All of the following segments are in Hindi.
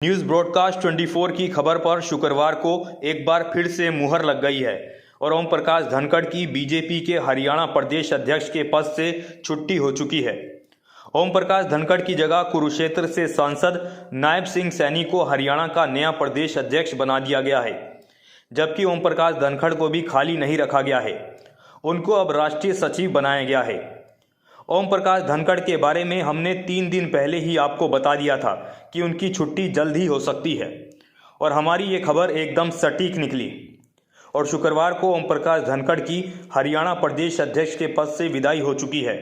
न्यूज ब्रॉडकास्ट 24 की खबर पर शुक्रवार को एक बार फिर से मुहर लग गई है और ओम प्रकाश धनखड़ की बीजेपी के हरियाणा प्रदेश अध्यक्ष के पद से छुट्टी हो चुकी है। ओम प्रकाश धनखड़ की जगह कुरुक्षेत्र से सांसद नायब सिंह सैनी को हरियाणा का नया प्रदेश अध्यक्ष बना दिया गया है, जबकि ओम प्रकाश धनखड़ को भी खाली नहीं रखा गया है, उनको अब राष्ट्रीय सचिव बनाया गया है। ओम प्रकाश धनखड़ के बारे में हमने 3 दिन पहले ही आपको बता दिया था कि उनकी छुट्टी जल्द ही हो सकती है और हमारी ये खबर एकदम सटीक निकली और शुक्रवार को ओम प्रकाश धनखड़ की हरियाणा प्रदेश अध्यक्ष के पद से विदाई हो चुकी है।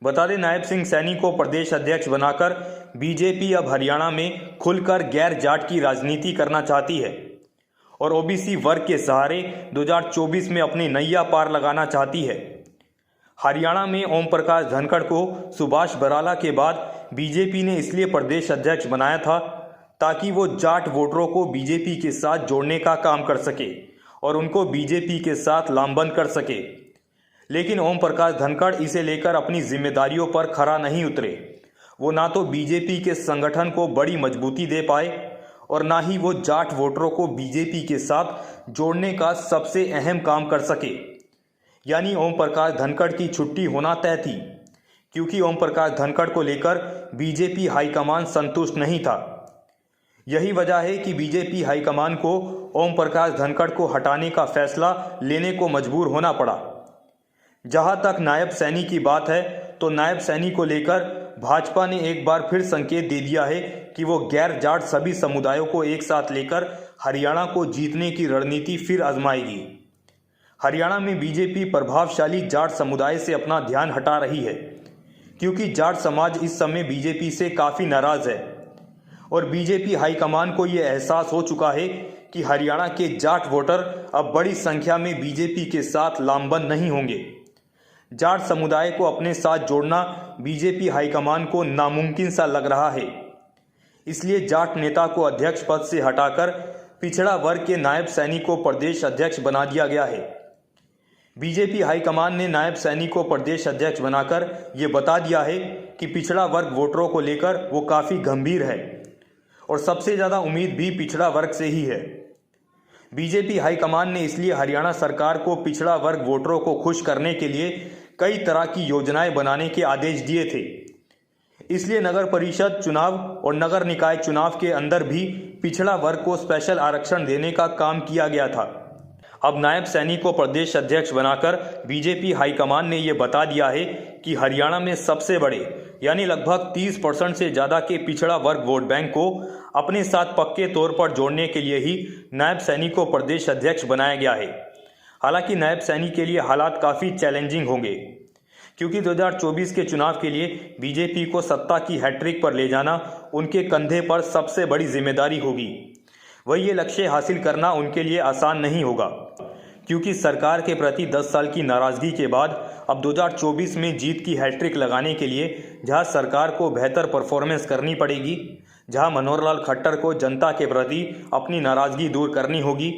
बता दें, नायब सिंह सैनी को प्रदेश अध्यक्ष बनाकर बीजेपी अब हरियाणा में खुलकर गैर जाट की राजनीति करना चाहती है और ओबीसी वर्ग के सहारे 2024 में अपनी नैया पार लगाना चाहती है। हरियाणा में ओम प्रकाश धनखड़ को सुभाष बराला के बाद बीजेपी ने इसलिए प्रदेश अध्यक्ष बनाया था ताकि वो जाट वोटरों को बीजेपी के साथ जोड़ने का काम कर सके और उनको बीजेपी के साथ लामबंद कर सके। लेकिन ओम प्रकाश धनखड़ इसे लेकर अपनी जिम्मेदारियों पर खरा नहीं उतरे। वो ना तो बीजेपी के संगठन को बड़ी मजबूती दे पाए और ना ही वो जाट वोटरों को बीजेपी के साथ जोड़ने का सबसे अहम काम कर सके, यानी ओम प्रकाश धनखड़ की छुट्टी होना तय थी, क्योंकि ओम प्रकाश धनखड़ को लेकर बीजेपी हाईकमान संतुष्ट नहीं था। यही वजह है कि बीजेपी हाईकमान को ओम प्रकाश धनखड़ को हटाने का फैसला लेने को मजबूर होना पड़ा। जहां तक नायब सैनी की बात है, तो नायब सैनी को लेकर भाजपा ने एक बार फिर संकेत दे दिया है कि वो गैर जाट सभी समुदायों को एक साथ लेकर हरियाणा को जीतने की रणनीति फिर आजमाएगी। हरियाणा में बीजेपी प्रभावशाली जाट समुदाय से अपना ध्यान हटा रही है, क्योंकि जाट समाज इस समय बीजेपी से काफ़ी नाराज है और बीजेपी हाईकमान को ये एहसास हो चुका है कि हरियाणा के जाट वोटर अब बड़ी संख्या में बीजेपी के साथ लामबंद नहीं होंगे। जाट समुदाय को अपने साथ जोड़ना बीजेपी हाईकमान को नामुमकिन सा लग रहा है। इसलिए जाट नेता को अध्यक्ष पद से हटाकर पिछड़ा वर्ग के नायब सैनी को प्रदेश अध्यक्ष बना दिया गया है। बीजेपी हाईकमान ने नायब सैनी को प्रदेश अध्यक्ष बनाकर ये बता दिया है कि पिछड़ा वर्ग वोटरों को लेकर वो काफ़ी गंभीर है और सबसे ज़्यादा उम्मीद भी पिछड़ा वर्ग से ही है। बीजेपी हाईकमान ने इसलिए हरियाणा सरकार को पिछड़ा वर्ग वोटरों को खुश करने के लिए कई तरह की योजनाएं बनाने के आदेश दिए थे। इसलिए नगर परिषद चुनाव और नगर निकाय चुनाव के अंदर भी पिछड़ा वर्ग को स्पेशल आरक्षण देने का काम किया गया था। अब नायब सैनी को प्रदेश अध्यक्ष बनाकर बीजेपी हाईकमान ने यह बता दिया है कि हरियाणा में सबसे बड़े यानी लगभग 30% से ज़्यादा के पिछड़ा वर्ग वोट बैंक को अपने साथ पक्के तौर पर जोड़ने के लिए ही नायब सैनी को प्रदेश अध्यक्ष बनाया गया है। हालांकि नायब सैनी के लिए हालात काफ़ी चैलेंजिंग होंगे, क्योंकि 2024 के चुनाव के लिए बीजेपी को सत्ता की हैट्रिक पर ले जाना उनके कंधे पर सबसे बड़ी जिम्मेदारी होगी। वही ये लक्ष्य हासिल करना उनके लिए आसान नहीं होगा, क्योंकि सरकार के प्रति 10 साल की नाराज़गी के बाद अब 2024 में जीत की हैट्रिक लगाने के लिए जहां सरकार को बेहतर परफॉर्मेंस करनी पड़ेगी, जहां मनोहर लाल खट्टर को जनता के प्रति अपनी नाराज़गी दूर करनी होगी,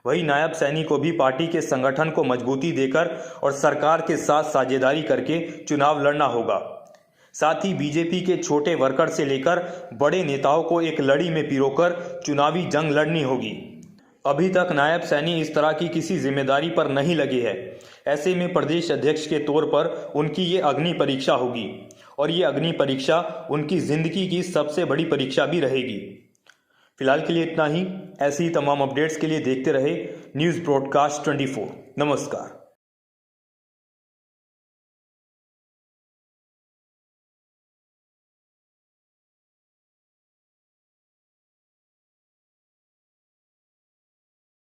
वही नायब सैनी को भी पार्टी के संगठन को मजबूती देकर और सरकार के साथ साझेदारी करके चुनाव लड़ना होगा। साथ ही बीजेपी के छोटे वर्कर से लेकर बड़े नेताओं को एक लड़ी में पिरोकर चुनावी जंग लड़नी होगी। अभी तक नायब सैनी इस तरह की किसी जिम्मेदारी पर नहीं लगे हैं। ऐसे में प्रदेश अध्यक्ष के तौर पर उनकी ये अग्नि परीक्षा होगी और ये अग्नि परीक्षा उनकी जिंदगी की सबसे बड़ी परीक्षा भी रहेगी। फिलहाल के लिए इतना ही। ऐसी ही तमाम अपडेट्स के लिए देखते रहे न्यूज़ ब्रॉडकास्ट 24। नमस्कार।